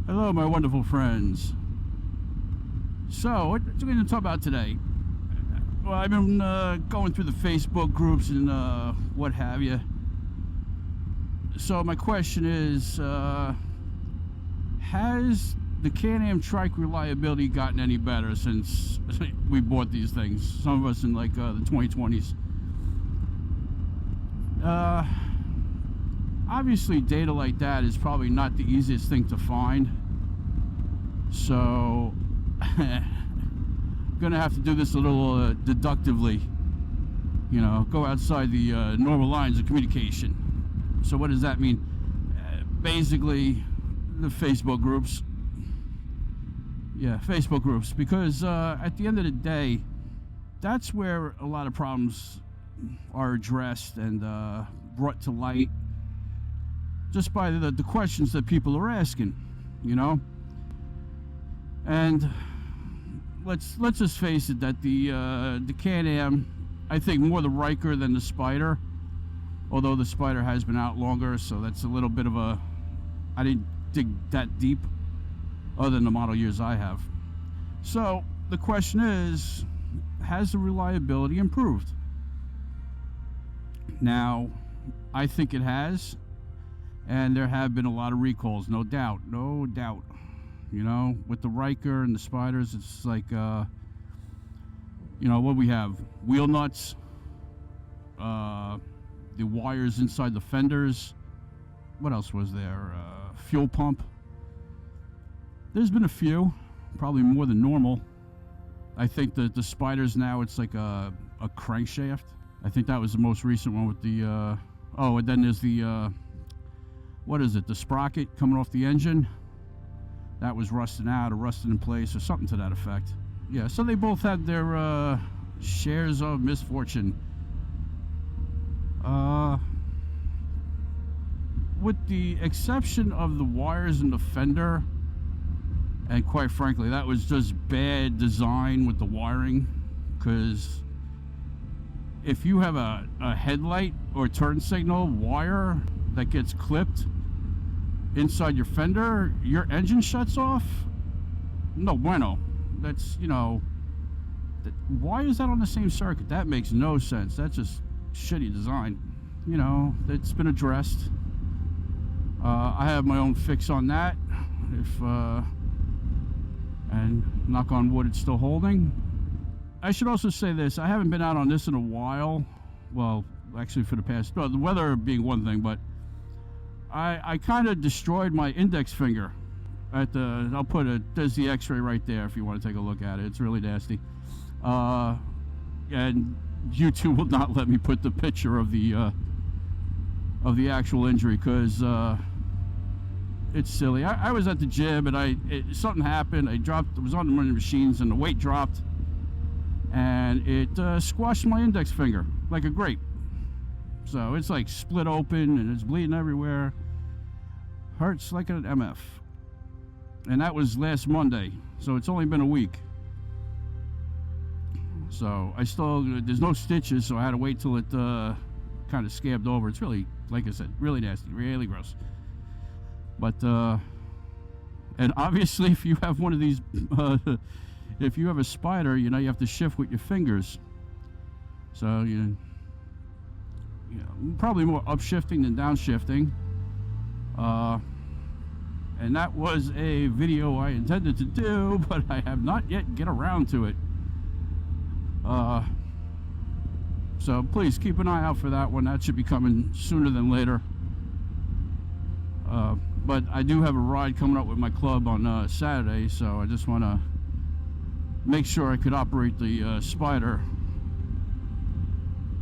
Hello, my wonderful friends. So, what are we going to talk about today? Well, I've been going through the Facebook groups and what have you. So, my question is, has the Can-Am trike reliability gotten any better since we bought these things? Some of us in like the 2020s. Obviously, data like that is probably not the easiest thing to find. So, I'm gonna have to do this a little deductively. You know, go outside the normal lines of communication. So, what does that mean? Basically, the Facebook groups. Yeah, Facebook groups. Because at the end of the day, that's where a lot of problems are addressed and brought to light just by the questions that people are asking, you know. And let's just face it, that the Can-Am, I think more the Ryker than the Spyder, although the Spyder has been out longer, so that's a little bit of a, I didn't dig that deep other than the model years I have. So the question is, has the reliability improved? Now, I think it has, and there have been a lot of recalls, no doubt. You know, with the Ryker and the Spyders, it's like, you know, what we have? Wheel nuts, the wires inside the fenders. What else was there? Fuel pump. There's been a few, probably more than normal. I think that the Spyders now, it's like a crankshaft. I think that was the most recent one with the, oh, and then there's the, what is it? The sprocket coming off the engine. That was rusting out or rusting in place or something to that effect. Yeah, so they both had their shares of misfortune. With the exception of the wires in the fender, and quite frankly, that was just bad design with the wiring, because if you have a headlight or turn signal wire that gets clipped inside your fender, your engine shuts off. No bueno. That's, you know, why is that on the same circuit? That makes no sense. That's just shitty design. You know, it's been addressed. I have my own fix on that. If and knock on wood, it's still holding. I should also say this: I haven't been out on this in a while. Well, actually, for the past, well, the weather being one thing, but I kind of destroyed my index finger at the, I'll put it, there's the x-ray right there if you want to take a look at it. It's really nasty. And YouTube will not let me put the picture of the actual injury, because it's silly. I was at the gym and something happened. I was on one of the machines and the weight dropped, and it squashed my index finger like a grape. So it's like split open and it's bleeding everywhere. Hurts like an MF. And that was last Monday, so it's only been a week. So I still, there's no stitches, so I had to wait till it kind of scabbed over. It's really, like I said, really nasty, really gross. But, and obviously if you have one of these, if you have a Spyder, you know, you have to shift with your fingers. So you know, probably more upshifting than downshifting. And that was a video I intended to do, but I have not yet get around to it. So please keep an eye out for that one. That should be coming sooner than later. But I do have a ride coming up with my club on Saturday, so I just want to make sure I could operate the Spyder.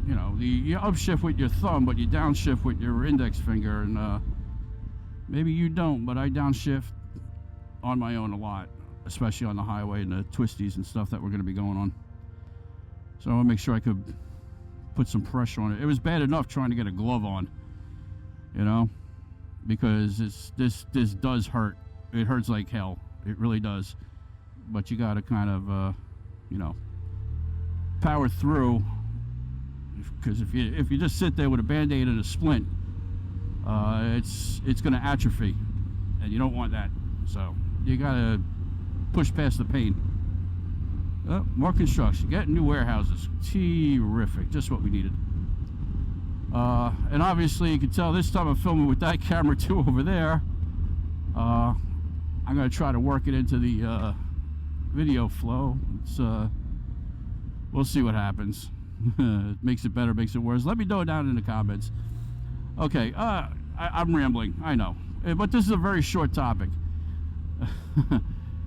You know, you upshift with your thumb, but you downshift with your index finger, and maybe you don't, but I downshift on my own a lot, especially on the highway and the twisties and stuff that we're going to be going on. So I want to make sure I could put some pressure on it. It was bad enough trying to get a glove on, you know, because this does hurt. It hurts like hell. It really does. But you got to kind of, you know, power through. Because if you just sit there with a Band-Aid and a splint, it's going to atrophy, and you don't want that. So you gotta push past the pain. More construction, getting new warehouses, terrific, just what we needed. And obviously you can tell this time I'm filming with that camera too over there. I'm gonna try to work it into the video flow. It's we'll see what happens. It makes it better, makes it worse. Let me know down in the comments. Okay, I'm rambling, I know, but this is a very short topic.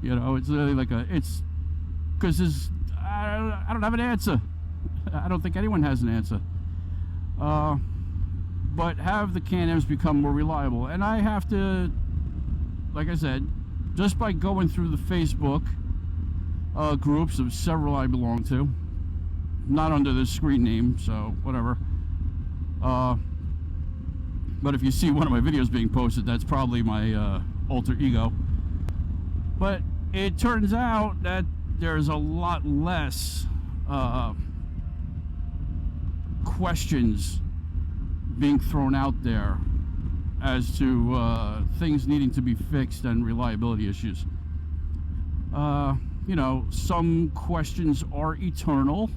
You know, it's really like it's because I don't have an answer. I don't think anyone has an answer. But have the Can-Ams become more reliable? And I have to, like I said, just by going through the Facebook groups of several I belong to, not under the screen name, so whatever. But if you see one of my videos being posted, that's probably my alter ego. But it turns out that there's a lot less questions being thrown out there as to things needing to be fixed and reliability issues. You know, some questions are eternal.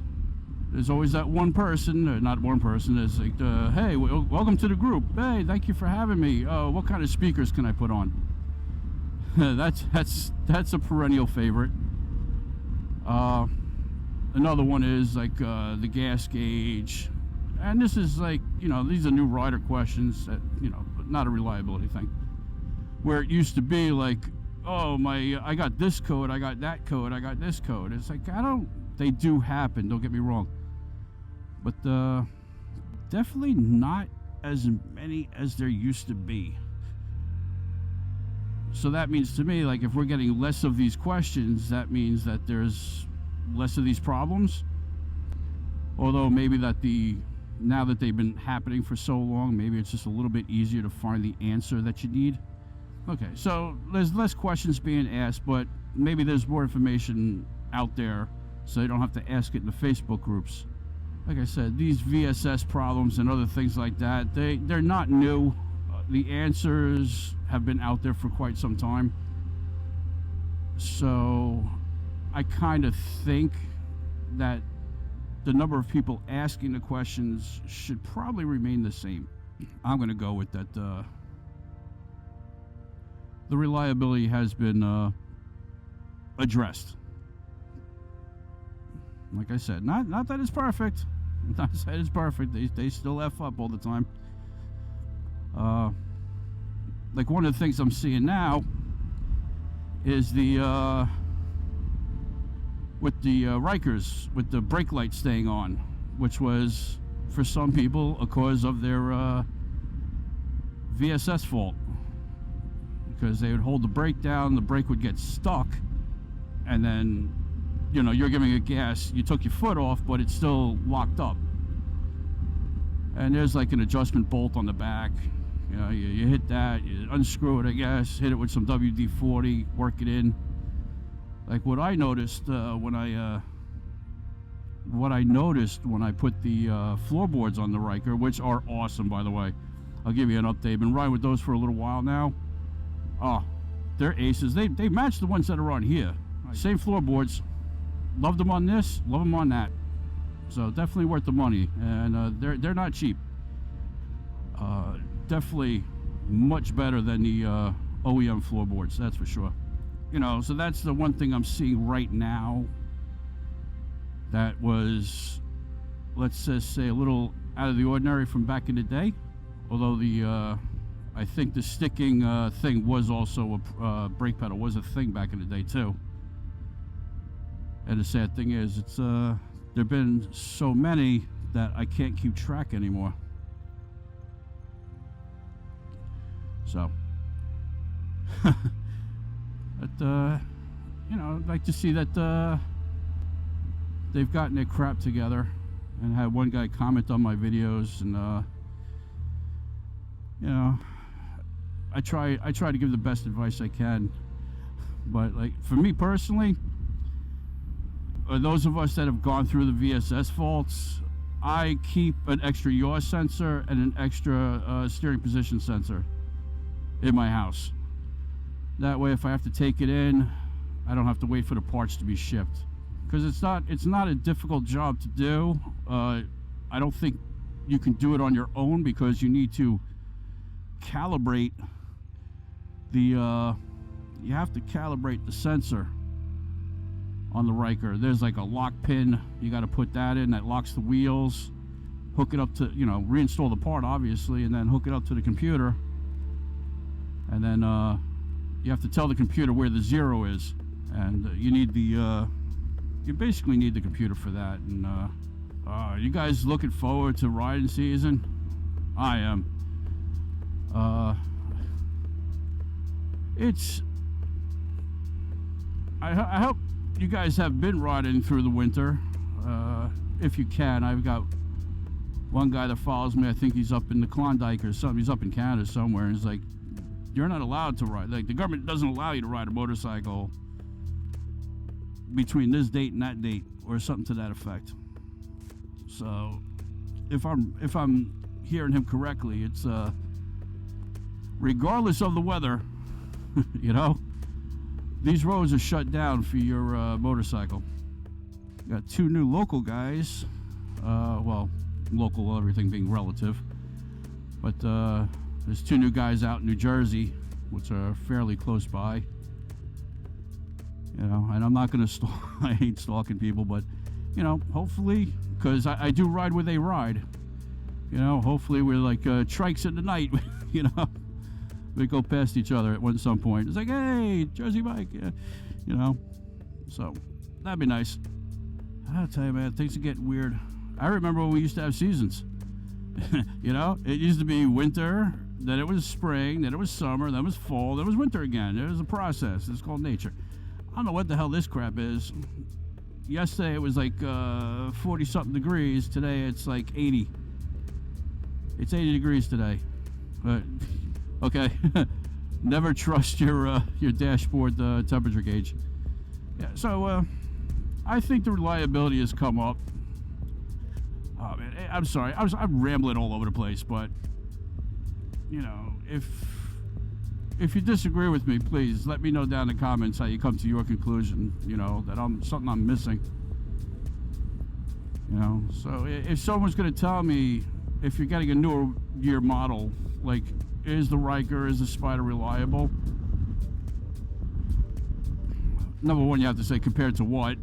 There's always that one person, or not one person, that's like, hey, welcome to the group. Hey, thank you for having me. What kind of speakers can I put on? That's a perennial favorite. Another one is like the gas gauge, and this is like, you know, these are new Ryder questions that, you know, not a reliability thing. Where it used to be like, oh I got this code, I got that code, I got this code. It's like, they do happen, don't get me wrong, but definitely not as many as there used to be. So that means to me, like, if we're getting less of these questions, that means that there's less of these problems. Although maybe now that they've been happening for so long, maybe it's just a little bit easier to find the answer that you need. Okay, so there's less questions being asked, but maybe there's more information out there, so you don't have to ask it in the Facebook groups. Like I said, these VSS problems and other things like that, they're not new. The answers have been out there for quite some time. So I kind of think that the number of people asking the questions should probably remain the same. I'm going to go with that. The reliability has been addressed. Like I said, not that it's perfect. Not that it's perfect. They still F up all the time. Like one of the things I'm seeing now is the with the Rykers, with the brake light staying on, which was for some people a cause of their VSS fault, because they would hold the brake down, the brake would get stuck, and then, you know, you're giving it gas, you took your foot off, but it's still locked up, and there's like an adjustment bolt on the back. You know, you hit that, you unscrew it, I guess, hit it with some WD-40, work it in. Like what I noticed when I put the floorboards on the Ryker, which are awesome, by the way. I'll give you an update. Been riding with those for a little while now. Oh, they're aces. They match the ones that are on here. Same floorboards. Loved them on this, love them on that. So definitely worth the money, and they're not cheap. Definitely much better than the OEM floorboards, that's for sure. You know, so that's the one thing I'm seeing right now that was, let's just say, a little out of the ordinary from back in the day. Although I think the sticking thing was also a brake pedal was a thing back in the day too. And the sad thing is, it's there've been so many that I can't keep track anymore. So, but you know, I'd like to see that they've gotten their crap together, and had one guy comment on my videos, and you know, I try to give the best advice I can, but like for me personally, those of us that have gone through the VSS faults, I keep an extra yaw sensor and an extra steering position sensor in my house. That way, if I have to take it in, I don't have to wait for the parts to be shipped. Because it's not a difficult job to do. I don't think you can do it on your own, because you need to calibrate the you have to calibrate the sensor on the Ryker. There's like a lock pin, you got to put that in, that locks the wheels, hook it up to, reinstall the part obviously, and then hook it up to the computer, and then you have to tell the computer where the zero is, and you basically need the computer for that. And you guys looking forward to riding season? I am. I hope you guys have been riding through the winter. If you can, I've got one guy that follows me. I think he's up in the Klondike or something. He's up in Canada somewhere, and he's like, you're not allowed to ride. Like, the government doesn't allow you to ride a motorcycle between this date and that date, or something to that effect. So, if I'm hearing him correctly, it's regardless of the weather, these roads are shut down for your motorcycle. Got two new local guys. Well, local, everything being relative, but there's two new guys out in New Jersey, which are fairly close by. And I'm not gonna I hate stalking people, but hopefully, because I do ride where they ride. Hopefully we're like trikes in the night. We go past each other at some point. It's like, hey, Jersey Mike, So that'd be nice. I'll tell you, man, things are getting weird. I remember when we used to have seasons. It used to be winter, then it was spring, then it was summer, then it was fall, then it was winter again. It was a process. It's called nature. I don't know what the hell this crap is. Yesterday it was like 40-something degrees. Today it's like 80. It's 80 degrees today. But okay, never trust your dashboard temperature gauge. Yeah, so I think the reliability has come up. Oh man, I'm sorry, I'm rambling all over the place, but if you disagree with me, please let me know down in the comments how you come to your conclusion. That something I'm missing. So if someone's going to tell me, if you're getting a newer year model, like, is the Ryker, is the Spyder reliable? Number one, you have to say compared to what?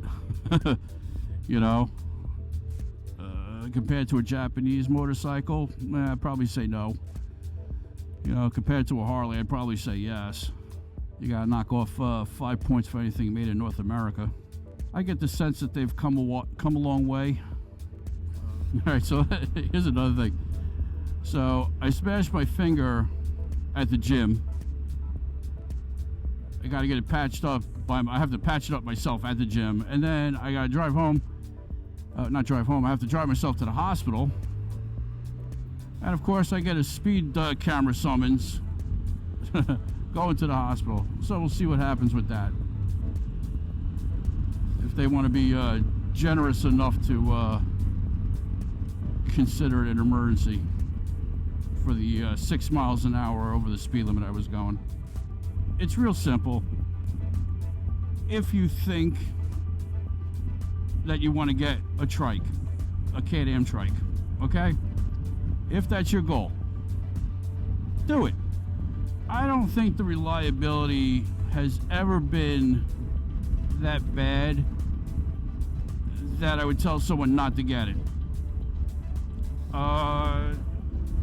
Compared to a Japanese motorcycle, I'd probably say no. Compared to a Harley, I'd probably say yes. You gotta knock off 5 points for anything made in North America. I get the sense that they've come a long way. All right, so here's another thing. So I smashed my finger at the gym. I gotta get it patched up. I have to patch it up myself at the gym, and then I gotta drive home. Not drive home. I have to drive myself to the hospital. And of course, I get a speed camera summons going to the hospital. So we'll see what happens with that. If they want to be generous enough to consider it an emergency for the 6 miles an hour over the speed limit I was going. It's real simple. If you think that you want to get a trike, a Can-Am trike, okay? If that's your goal, do it. I don't think the reliability has ever been that bad that I would tell someone not to get it.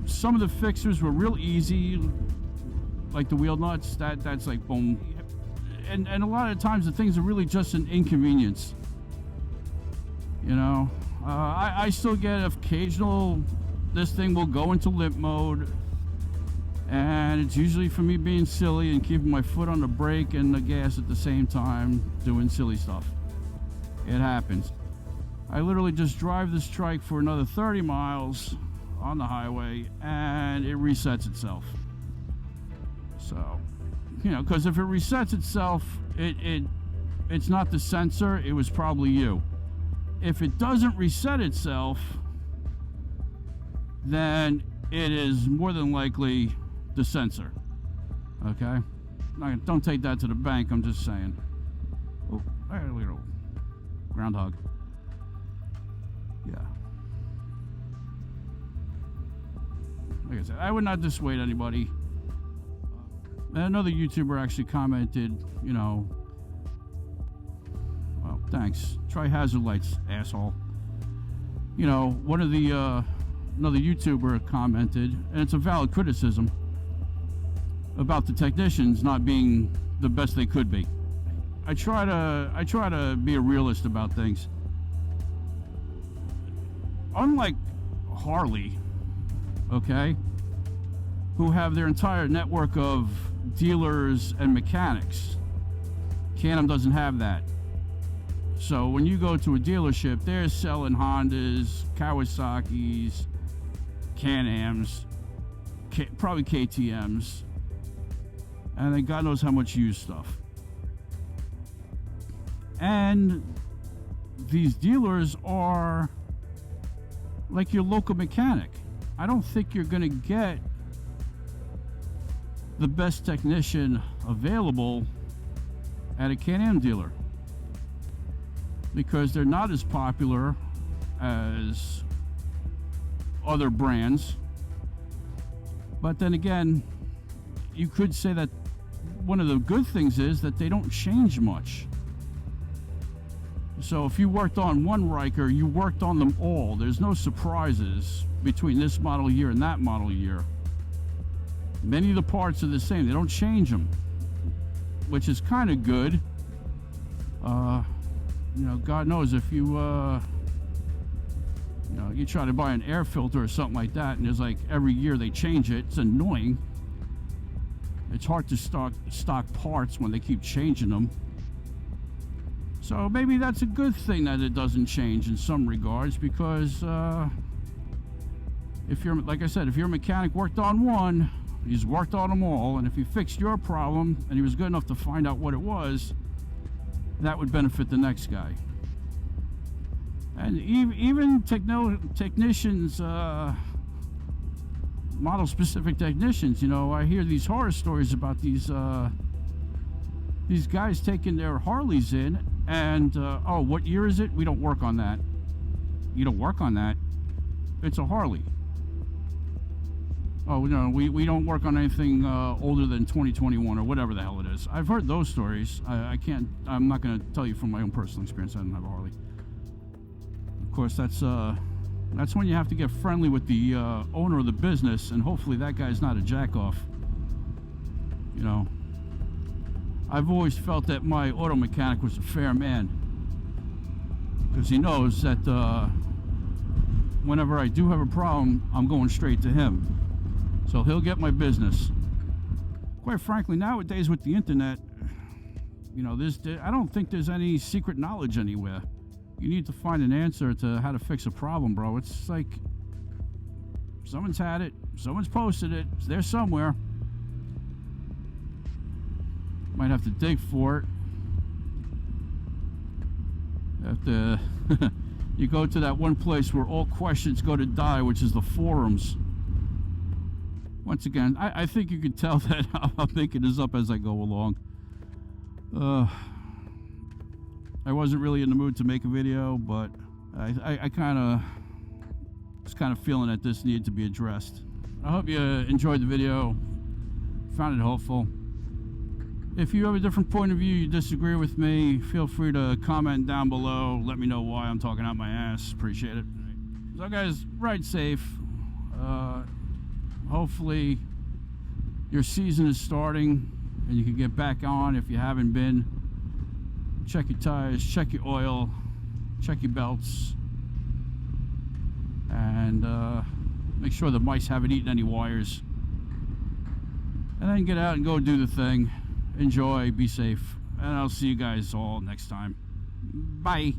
Some of the fixtures were real easy, like the wheel nuts, that's like boom. And a lot of times the things are really just an inconvenience. I still get occasional, this thing will go into limp mode, and it's usually for me being silly and keeping my foot on the brake and the gas at the same time, doing silly stuff. It happens. I literally just drive this trike for another 30 miles on the highway, and it resets itself. So, because if it resets itself, it's not the sensor, it was probably you. If it doesn't reset itself, then it is more than likely the sensor. Okay? Don't take that to the bank. I'm just saying. Oh, there we go. Groundhog. Yeah. Like I said, I would not dissuade anybody. Another YouTuber actually commented, you know, well, thanks. Try hazard lights, asshole. You know, one of the, another YouTuber commented, and it's a valid criticism, about the technicians not being the best they could be. I try to be a realist about things. Unlike Harley, okay, who have their entire network of dealers and mechanics, Can-Am doesn't have that. So when you go to a dealership, they're selling Hondas, Kawasaki's, Can-Ams, probably KTM's, and then God knows how much used stuff. And these dealers are like your local mechanic. I don't think you're going to get the best technician available at a Can-Am dealer because they're not as popular as other brands. But then again, you could say that one of the good things is that they don't change much. So if you worked on one Ryker, you worked on them all. There's no surprises between this model year and that model year. Many of the parts are the same. They don't change them, which is kind of good. You know, God knows if you, you know, you try to buy an air filter or something like that, and there's like every year they change it. It's annoying. It's hard to stock parts when they keep changing them. So maybe that's a good thing that it doesn't change in some regards, because if you're, like I said, if your mechanic worked on one, he's worked on them all, and if he fixed your problem and he was good enough to find out what it was, that would benefit the next guy. And even technicians, model-specific technicians, you know, I hear these horror stories about these guys taking their Harleys in, and oh, what year is it? We don't work on that. You don't work on that. It's a Harley. Oh, no, we don't work on anything older than 2021 or whatever the hell it is. I've heard those stories. I'm not going to tell you from my own personal experience. I don't have a Harley. Of course, that's when you have to get friendly with the owner of the business, and hopefully that guy's not a jack-off. You know, I've always felt that my auto mechanic was a fair man, because he knows that whenever I do have a problem, I'm going straight to him. So he'll get my business. Quite frankly, nowadays with the internet, you know, I don't think there's any secret knowledge anywhere. You need to find an answer to how to fix a problem, bro. It's like someone's had it, someone's posted it, it's there somewhere. Might have to dig for it. Have to you go to that one place where all questions go to die, which is the forums. Once again, I think you can tell that I'm making this up as I go along. I wasn't really in the mood to make a video, but I was kind of feeling that this needed to be addressed. I hope you enjoyed the video, found it helpful. If you have a different point of view, you disagree with me, feel free to comment down below. Let me know why I'm talking out my ass. Appreciate it. So guys, ride safe. Hopefully your season is starting and you can get back on if you haven't been. Check your tires, check your oil, check your belts, and make sure the mice haven't eaten any wires. And then get out and go do the thing. Enjoy, be safe, and I'll see you guys all next time. Bye.